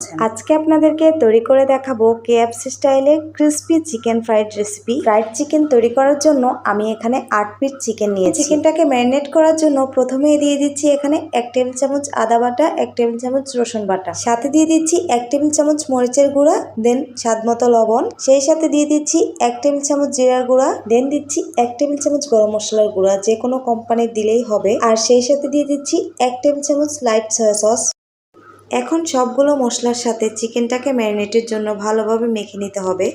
আছেন। আজকে আপনাদেরকে তৈরি করে দেখাবো KFC স্টাইলে crispy chicken fried recipe. Fried chicken তৈরি করার জন্য আমি এখানে 8 পিস চিকেন নিয়েছি। চিকেনটাকে ম্যারিনেট করার জন্য প্রথমেই দিয়ে দিচ্ছি এখানে 1 টেবিল চামচ আদা বাটা, 1 টেবিল চামচ রসুন বাটা, সাথে দিয়ে দিচ্ছি 1 টেবিল চামচ মরিচের গুঁড়া, দেন স্বাদ মতো লবণ, সেই সাথে দিয়ে দিচ্ছি 1 টেবিল চামচ জিরার গুঁড়া, দেন দিচ্ছি 1 টেবিল চামচ গরম মশলার গুঁড়া, যে কোনো কোম্পানির দিলেই হবে, আর সেই সাথে দিয়ে দিচ্ছি 1 টেবিল চামচ লাইট সয়া সস। এখন সবগুলো মশলার সাথে চিকেনটাকে ম্যারিনেটের জন্য ভালোভাবে মেখে নিতে হবে।